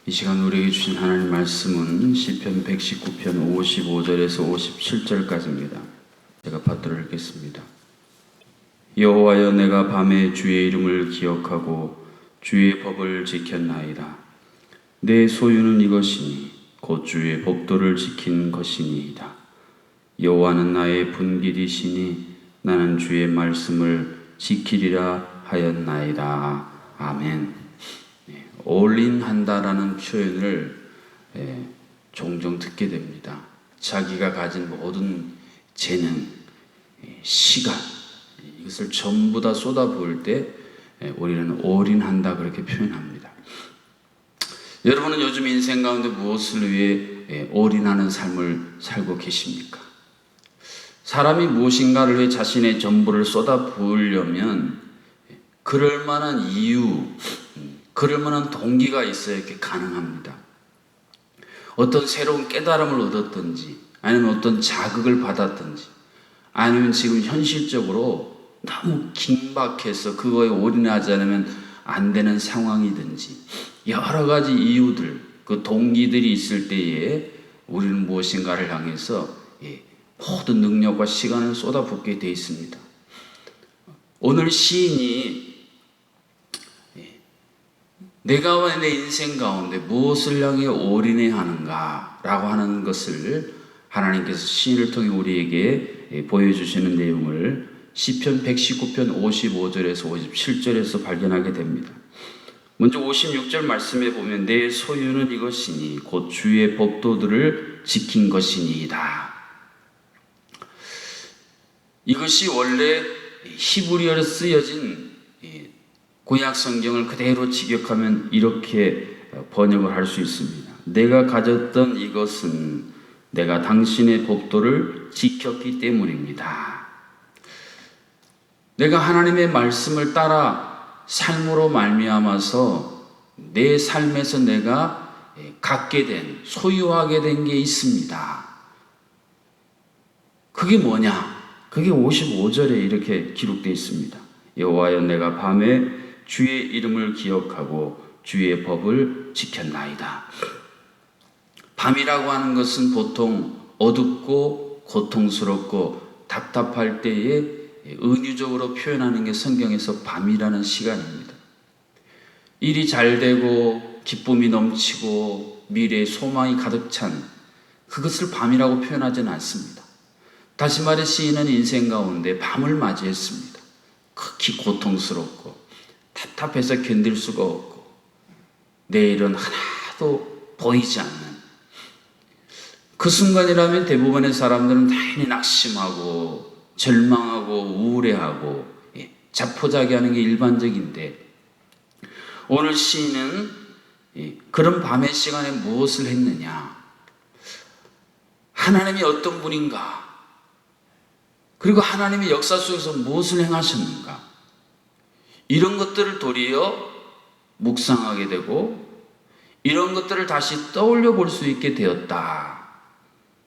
이 시간 우리에게 주신 하나님 말씀은 시편 119편 55절에서 57절까지입니다. 제가 받들어 읽겠습니다. 여호와여, 내가 밤에 주의 이름을 기억하고 주의 법을 지켰나이다. 내 소유는 이것이니 곧 주의 법도를 지킨 것이니이다. 여호와는 나의 분깃이시니 나는 주의 말씀을 지키리라 하였나이다. 아멘. 올인한다라는 표현을 종종 듣게 됩니다. 자기가 가진 모든 재능, 시간, 이것을 전부 다 쏟아부을 때 우리는 올인한다 그렇게 표현합니다. 여러분은 요즘 인생 가운데 무엇을 위해 올인하는 삶을 살고 계십니까? 사람이 무엇인가를 위해 자신의 전부를 쏟아부으려면 그럴 만한 이유, 그럴 만한 동기가 있어야 이렇게 가능합니다. 어떤 새로운 깨달음을 얻었든지, 아니면 어떤 자극을 받았든지, 아니면 지금 현실적으로 너무 긴박해서 그거에 올인하지 않으면 안 되는 상황이든지, 여러 가지 이유들, 그 동기들이 있을 때에 우리는 무엇인가를 향해서 모든 능력과 시간을 쏟아붓게 되어 있습니다. 오늘 시인이 내가 내 인생 가운데 무엇을 향해 올인해야 하는가 라고 하는 것을 하나님께서 시인을 통해 우리에게 보여주시는 내용을 시편 119편 55절에서 57절에서 발견하게 됩니다. 먼저 56절 말씀에 보면 내 소유는 이것이니 곧 주의 법도들을 지킨 것이니이다. 이것이 원래 히브리어로 쓰여진 구약 성경을 그대로 직역하면 이렇게 번역을 할 수 있습니다. 내가 가졌던 이것은 내가 당신의 법도를 지켰기 때문입니다. 내가 하나님의 말씀을 따라 삶으로 말미암아서 내 삶에서 내가 갖게 된, 소유하게 된 게 있습니다. 그게 뭐냐? 그게 55절에 이렇게 기록되어 있습니다. 여호와여, 내가 밤에 주의 이름을 기억하고 주의 법을 지켰나이다. 밤이라고 하는 것은 보통 어둡고 고통스럽고 답답할 때에 은유적으로 표현하는 게 성경에서 밤이라는 시간입니다. 일이 잘 되고 기쁨이 넘치고 미래의 소망이 가득 찬 그것을 밤이라고 표현하지는 않습니다. 다시 말해 시인은 인생 가운데 밤을 맞이했습니다. 극히 고통스럽고 답답해서 견딜 수가 없고 내일은 하나도 보이지 않는 그 순간이라면 대부분의 사람들은 당연히 낙심하고 절망하고 우울해하고 자포자기하는 게 일반적인데 오늘 시인은 그런 밤의 시간에 무엇을 했느냐, 하나님이 어떤 분인가, 그리고 하나님의 역사 속에서 무엇을 행하셨는가, 이런 것들을 도리어 묵상하게 되고 이런 것들을 다시 떠올려 볼 수 있게 되었다.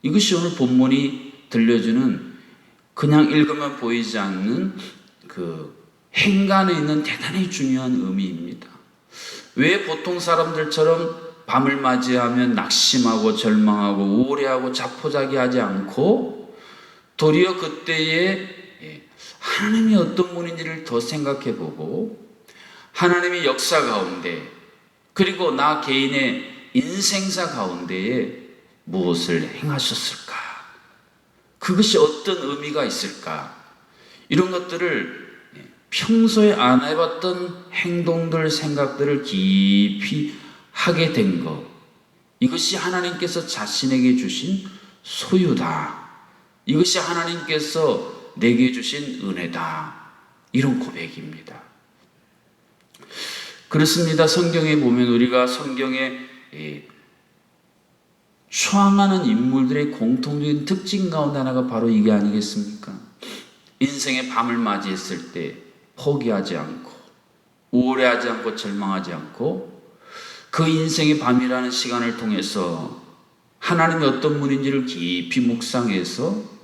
이것이 오늘 본문이 들려주는 그냥 읽으면 보이지 않는 그 행간에 있는 대단히 중요한 의미입니다. 왜 보통 사람들처럼 밤을 맞이하면 낙심하고 절망하고 우울해하고 자포자기하지 않고 도리어 그때에 하나님이 어떤 분인지를 더 생각해보고 하나님의 역사 가운데 그리고 나 개인의 인생사 가운데에 무엇을 행하셨을까? 그것이 어떤 의미가 있을까? 이런 것들을 평소에 안 해봤던 행동들, 생각들을 깊이 하게 된 것, 이것이 하나님께서 자신에게 주신 소유다. 이것이 하나님께서 내게 주신 은혜다. 이런 고백입니다. 그렇습니다. 성경에 보면 우리가 성경에 추앙하는 인물들의 공통적인 특징 가운데 하나가 바로 이게 아니겠습니까? 인생의 밤을 맞이했을 때 포기하지 않고 우울해하지 않고 절망하지 않고 그 인생의 밤이라는 시간을 통해서 하나님이 어떤 분인지를 깊이 묵상해서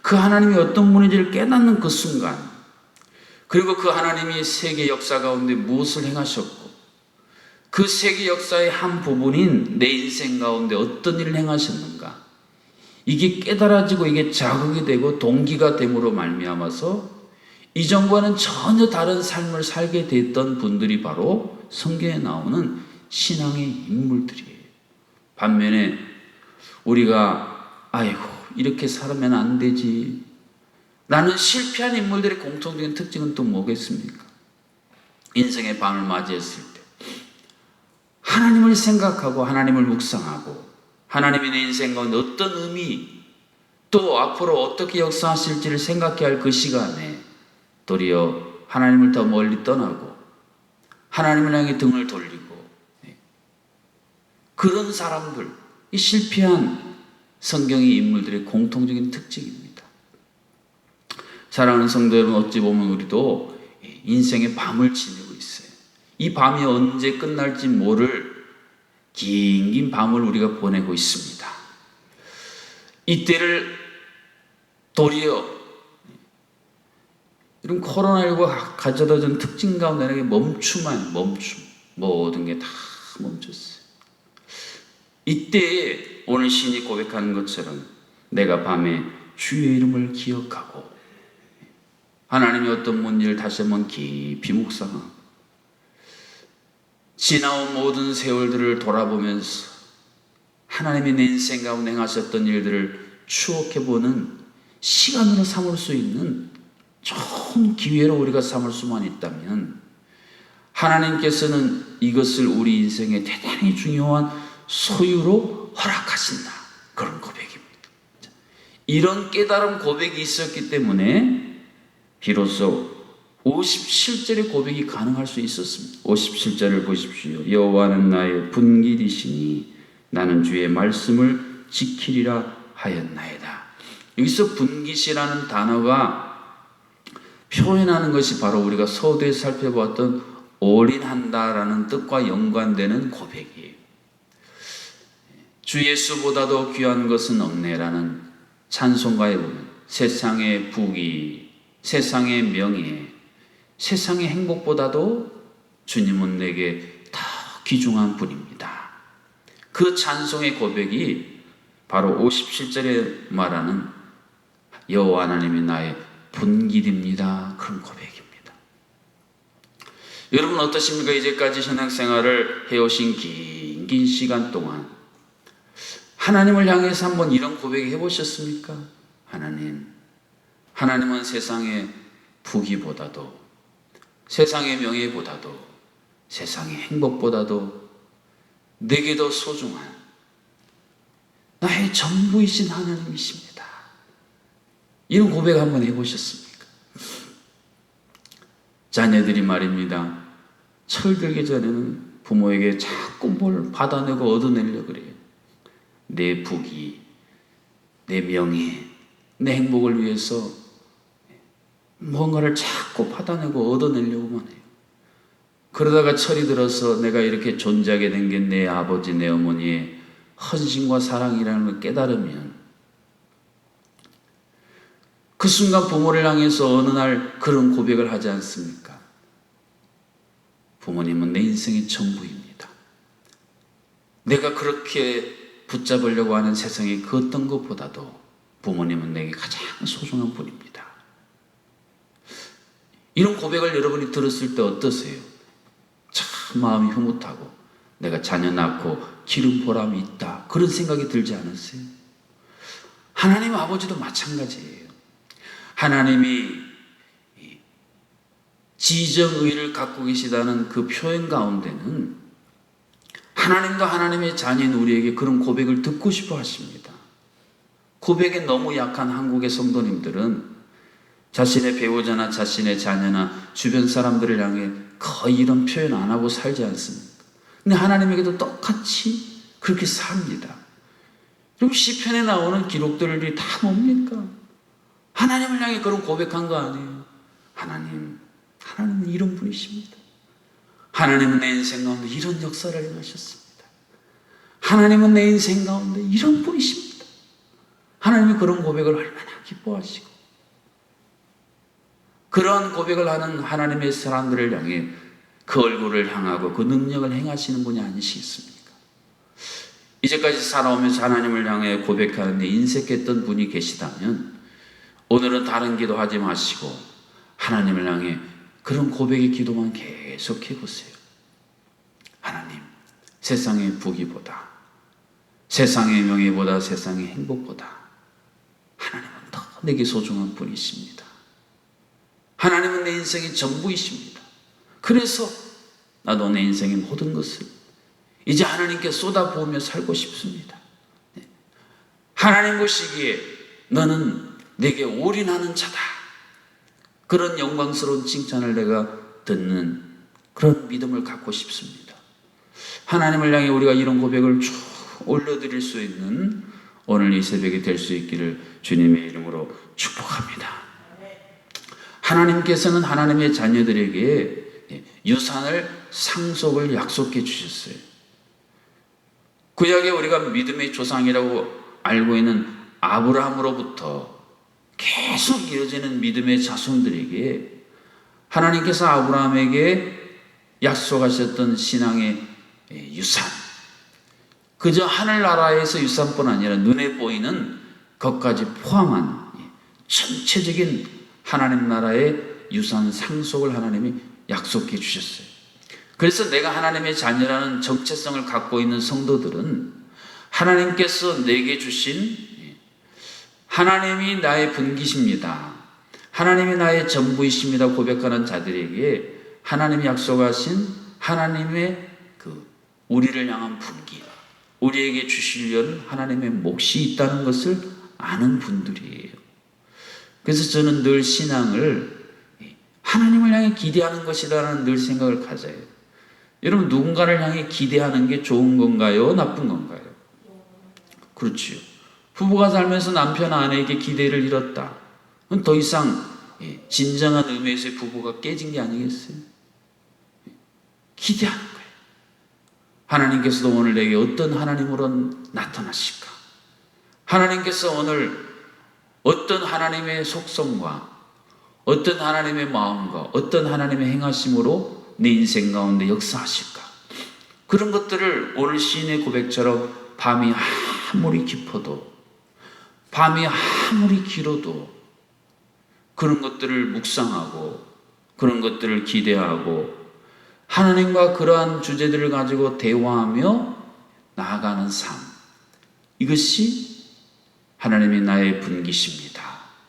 그 하나님이 어떤 분인지를 깨닫는 그 순간, 그리고 그 하나님이 세계 역사 가운데 무엇을 행하셨고 그 세계 역사의 한 부분인 내 인생 가운데 어떤 일을 행하셨는가? 이게 깨달아지고 이게 자극이 되고 동기가 됨으로 말미암아서 이전과는 전혀 다른 삶을 살게 됐던 분들이 바로 성경에 나오는 신앙의 인물들이에요. 반면에 우리가 아이고 이렇게 살면 안 되지. 나는 실패한 인물들의 공통적인 특징은 또 뭐겠습니까? 인생의 밤을 맞이했을 때 하나님을 생각하고 하나님을 묵상하고 하나님이 내 인생 가운데 어떤 의미 또 앞으로 어떻게 역사하실지를 생각해야 할 그 시간에 도리어 하나님을 더 멀리 떠나고 하나님을 향해 등을 돌리고 그런 사람들, 이 실패한 성경의 인물들의 공통적인 특징입니다. 사랑하는 성도 여러분, 어찌 보면 우리도 인생의 밤을 지내고 있어요. 이 밤이 언제 끝날지 모를 긴 밤을 우리가 보내고 있습니다. 이때를 도리어 이런 코로나19가 가져다 준 특징 가운데 멈춤. 모든 게 다 멈췄어요. 이때에 오늘 시인이 고백하는 것처럼 내가 밤에 주의 이름을 기억하고 하나님의 어떤 문제를 다시 한번 깊이 묵상하고 지나온 모든 세월들을 돌아보면서 하나님이 내 인생 가운데 행하셨던 일들을 추억해보는 시간으로 삼을 수 있는 좋은 기회로 우리가 삼을 수만 있다면 하나님께서는 이것을 우리 인생에 대단히 중요한 소유로 허락하신다. 그런 고백입니다. 이런 깨달은 고백이 있었기 때문에 비로소 57절의 고백이 가능할 수 있었습니다. 57절을 보십시오. 여호와는 나의 분길이시니 나는 주의 말씀을 지키리라 하였나이다. 여기서 분깃이라는 단어가 표현하는 것이 바로 우리가 서두에 살펴보았던 올인한다라는 뜻과 연관되는 고백이에요. 주 예수보다도 귀한 것은 없네라는 찬송가에 보면 세상의 부귀, 세상의 명예, 세상의 행복보다도 주님은 내게 더 귀중한 분입니다. 그 찬송의 고백이 바로 57절에 말하는 여호와 하나님이 나의 분길입니다. 그런 고백입니다. 여러분 어떠십니까? 이제까지 신앙생활을 해오신 긴 시간 동안 하나님을 향해서 한번 이런 고백 해보셨습니까? 하나님은 세상의 부귀보다도 세상의 명예보다도 세상의 행복보다도 내게 더 소중한 나의 전부이신 하나님이십니다. 이런 고백 한번 해보셨습니까? 자녀들이 말입니다. 철들기 전에는 부모에게 자꾸 뭘 받아내고 얻어내려고 그래요. 내 부귀, 내 명예, 내 행복을 위해서 뭔가를 자꾸 받아내고 얻어내려고만 해요. 그러다가 철이 들어서 내가 이렇게 존재하게 된 게 내 아버지, 내 어머니의 헌신과 사랑이라는 걸 깨달으면 그 순간 부모를 향해서 어느 날 그런 고백을 하지 않습니까? 부모님은 내 인생의 전부입니다. 내가 그렇게 붙잡으려고 하는 세상의 그 어떤 것보다도 부모님은 내게 가장 소중한 분입니다. 이런 고백을 여러분이 들었을 때 어떠세요? 참 마음이 흐뭇하고 내가 자녀 낳고 기른 보람이 있다. 그런 생각이 들지 않으세요? 하나님 아버지도 마찬가지예요. 하나님이 지정의를 갖고 계시다는 그 표현 가운데는 하나님도 하나님의 자녀인 우리에게 그런 고백을 듣고 싶어 하십니다. 고백에 너무 약한 한국의 성도님들은 자신의 배우자나 자신의 자녀나 주변 사람들을 향해 거의 이런 표현 안 하고 살지 않습니까? 근데 하나님에게도 똑같이 그렇게 삽니다. 그럼 시편에 나오는 기록들이 다 뭡니까? 하나님을 향해 그런 고백한 거 아니에요. 하나님은 이런 분이십니다. 하나님은 내 인생 가운데 이런 역사를 행하셨습니다. 하나님은 내 인생 가운데 이런 분이십니다. 하나님이 그런 고백을 얼마나 기뻐하시고 그런 고백을 하는 하나님의 사람들을 향해 그 얼굴을 향하고 그 능력을 행하시는 분이 아니시겠습니까? 이제까지 살아오면서 하나님을 향해 고백하는데 인색했던 분이 계시다면 오늘은 다른 기도하지 마시고 하나님을 향해 그런 고백의 기도만 계속 해보세요. 하나님, 세상의 부귀보다, 세상의 명예보다, 세상의 행복보다 하나님은 더 내게 소중한 분이십니다. 하나님은 내 인생의 전부이십니다. 그래서 나도 내 인생의 모든 것을 이제 하나님께 쏟아부으며 살고 싶습니다. 하나님 보시기에 너는 내게 올인하는 자다. 그런 영광스러운 칭찬을 내가 듣는 그런 믿음을 갖고 싶습니다. 하나님을 향해 우리가 이런 고백을 쭉 올려드릴 수 있는 오늘 이 새벽이 될 수 있기를 주님의 이름으로 축복합니다. 하나님께서는 하나님의 자녀들에게 유산을 상속을 약속해 주셨어요. 구약에 우리가 믿음의 조상이라고 알고 있는 아브라함으로부터 계속 이어지는 믿음의 자손들에게 하나님께서 아브라함에게 약속하셨던 신앙의 유산, 그저 하늘나라에서 유산뿐 아니라 눈에 보이는 것까지 포함한 전체적인 하나님 나라의 유산 상속을 하나님이 약속해 주셨어요. 그래서 내가 하나님의 자녀라는 정체성을 갖고 있는 성도들은 하나님께서 내게 주신 하나님이 나의 분기십니다, 하나님이 나의 전부이십니다 고백하는 자들에게 하나님이 약속하신 하나님의 우리를 향한 분기, 우리에게 주시려는 하나님의 몫이 있다는 것을 아는 분들이에요. 그래서 저는 늘 신앙을 하나님을 향해 기대하는 것이라는 늘 생각을 가져요. 여러분, 누군가를 향해 기대하는 게 좋은 건가요? 나쁜 건가요? 그렇지요. 부부가 살면서 남편 아내에게 기대를 잃었다. 그럼 더 이상 진정한 의미에서의 부부가 깨진 게 아니겠어요? 기대하는 거예요. 하나님께서도 오늘 내게 어떤 하나님으로 나타나실까? 하나님께서 오늘 어떤 하나님의 속성과 어떤 하나님의 마음과 어떤 하나님의 행하심으로 내 인생 가운데 역사하실까? 그런 것들을 오늘 시인의 고백처럼 밤이 아무리 깊어도, 밤이 아무리 길어도 그런 것들을 묵상하고 그런 것들을 기대하고 하나님과 그러한 주제들을 가지고 대화하며 나아가는 삶, 이것이 하나님이 나의 분기십니다,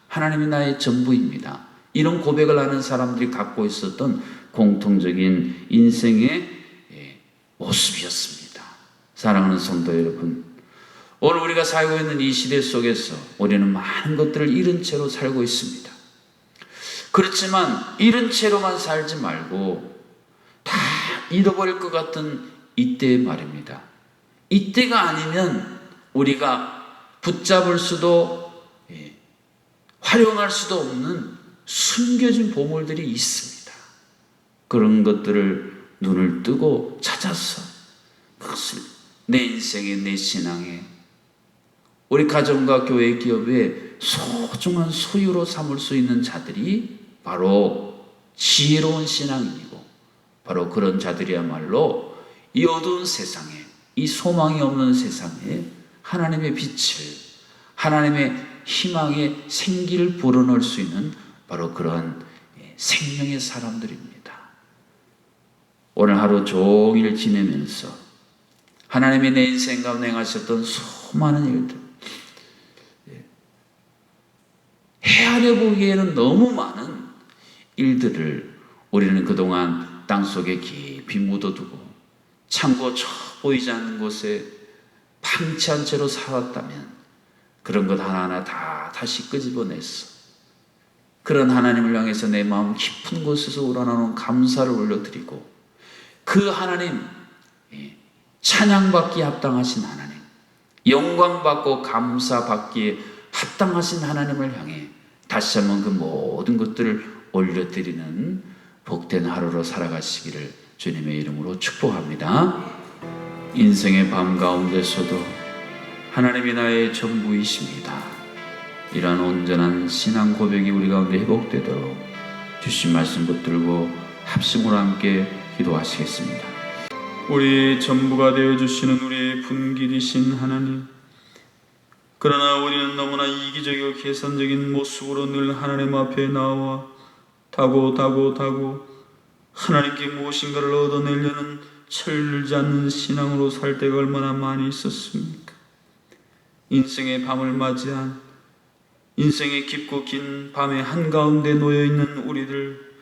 하나님이 나의 전부입니다, 이런 고백을 하는 사람들이 갖고 있었던 공통적인 인생의 모습이었습니다. 사랑하는 성도 여러분, 오늘 우리가 살고 있는 이 시대 속에서 우리는 많은 것들을 잃은 채로 살고 있습니다. 그렇지만 잃은 채로만 살지 말고 다 잃어버릴 것 같은 이때 말입니다. 이때가 아니면 우리가 붙잡을 수도 활용할 수도 없는 숨겨진 보물들이 있습니다. 그런 것들을 눈을 뜨고 찾아서 그것을 내 인생에, 내 신앙에, 우리 가정과 교회, 기업의 소중한 소유로 삼을 수 있는 자들이 바로 지혜로운 신앙인이고, 바로 그런 자들이야말로 이 어두운 세상에, 이 소망이 없는 세상에 하나님의 빛을, 하나님의 희망의 생기를 불어넣을 수 있는 바로 그러한 생명의 사람들입니다. 오늘 하루 종일 지내면서 하나님이 내 인생 가운데 행하셨던 수많은 일들, 헤아려 보기에는 너무 많은 일들을 우리는 그동안 땅속에 깊이 묻어두고 창고 저 보이지 않는 곳에 방치한 채로 살았다면 그런 것 하나하나 다 다시 끄집어냈어. 그런 하나님을 향해서 내 마음 깊은 곳에서 우러나오는 감사를 올려드리고, 그 하나님, 찬양받기에 합당하신 하나님, 영광받고 감사받기에 합당하신 하나님을 향해 다시 한번 그 모든 것들을 올려드리는 복된 하루로 살아가시기를 주님의 이름으로 축복합니다. 인생의 밤 가운데서도 하나님이 나의 전부이십니다, 이러한 온전한 신앙 고백이 우리 가운데 회복되도록 주신 말씀 붙들고 합심으로 함께 기도하시겠습니다. 우리 전부가 되어주시는 우리의 분길이신 하나님, 그러나 우리는 너무나 이기적이고 계산적인 모습으로 늘 하나님 앞에 나와 다고 하나님께 무엇인가를 얻어내려는 철들지 않는 신앙으로 살 때가 얼마나 많이 있었습니까? 인생의 밤을 맞이한, 인생의 깊고 긴 밤의 한가운데 놓여있는 우리들,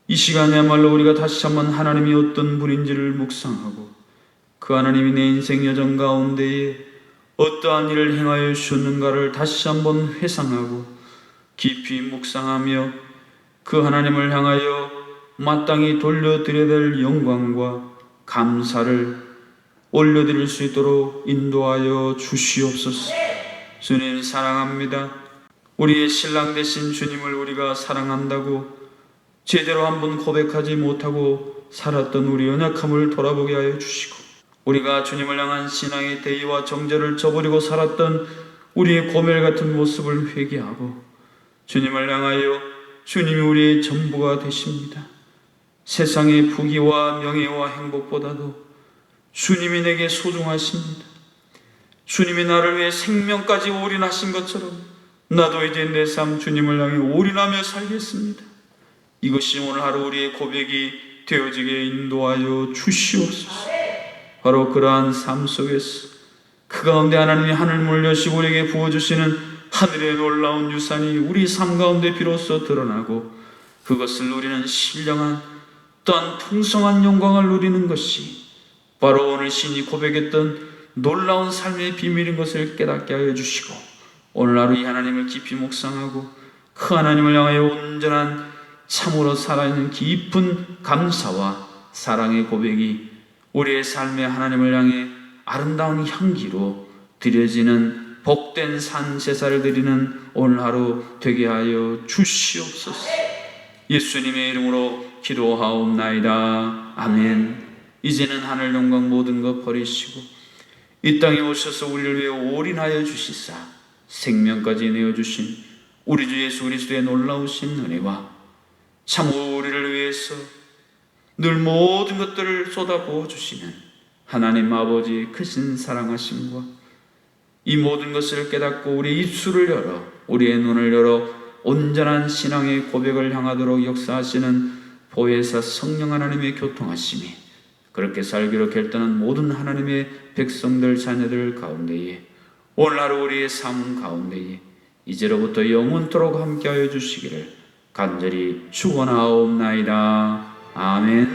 이 시간이야말로 우리가 다시 한번 하나님이 어떤 분인지를 묵상하고 그 하나님이 내 인생 여정 가운데에 어떠한 일을 행하여 주셨는가를 다시 한번 회상하고 깊이 묵상하며 그 하나님을 향하여 마땅히 돌려드려야 될 영광과 감사를 올려드릴 수 있도록 인도하여 주시옵소서. 주님 사랑합니다. 우리의 신랑 되신 주님을 우리가 사랑한다고 제대로 한번 고백하지 못하고 살았던 우리 연약함을 돌아보게 하여 주시고, 우리가 주님을 향한 신앙의 대의와 정절을 저버리고 살았던 우리의 고멜 같은 모습을 회개하고 주님을 향하여 주님이 우리의 전부가 되십니다. 세상의 부귀와 명예와 행복보다도 주님이 내게 소중하십니다. 주님이 나를 위해 생명까지 올인하신 것처럼 나도 이제 내 삶 주님을 향해 올인하며 살겠습니다. 이것이 오늘 하루 우리의 고백이 되어지게 인도하여 주시옵소서. 바로 그러한 삶 속에서 그 가운데 하나님이 하늘문을 여시고 우리에게 부어주시는 하늘의 놀라운 유산이 우리 삶 가운데 비로소 드러나고 그것을 누리는 신령한 또한 풍성한 영광을 누리는 것이 바로 오늘 신이 고백했던 놀라운 삶의 비밀인 것을 깨닫게 하여 주시고, 오늘 하루 이 하나님을 깊이 묵상하고 그 하나님을 향하여 온전한 참으로 살아있는 깊은 감사와 사랑의 고백이 우리의 삶에 하나님을 향해 아름다운 향기로 드려지는 복된 산 제사를 드리는 오늘 하루 되게 하여 주시옵소서. 예수님의 이름으로 기도하옵나이다. 아멘. 이제는 하늘 영광 모든 것 버리시고 이 땅에 오셔서 우리를 위해 올인하여 주시사 생명까지 내어주신 우리 주 예수 그리스도의 놀라우신 은혜와 참으로 우리를 위해서 늘 모든 것들을 쏟아부어 주시는 하나님 아버지의 크신 사랑하심과 이 모든 것을 깨닫고 우리의 입술을 열어 우리의 눈을 열어 온전한 신앙의 고백을 향하도록 역사하시는 보혜사 성령 하나님의 교통하심이 그렇게 살기로 결단한 모든 하나님의 백성들 자녀들 가운데에 오늘 하루 우리의 삶 가운데에 이제로부터 영원토록 함께하여 주시기를 간절히 축원하옵나이다. 아멘.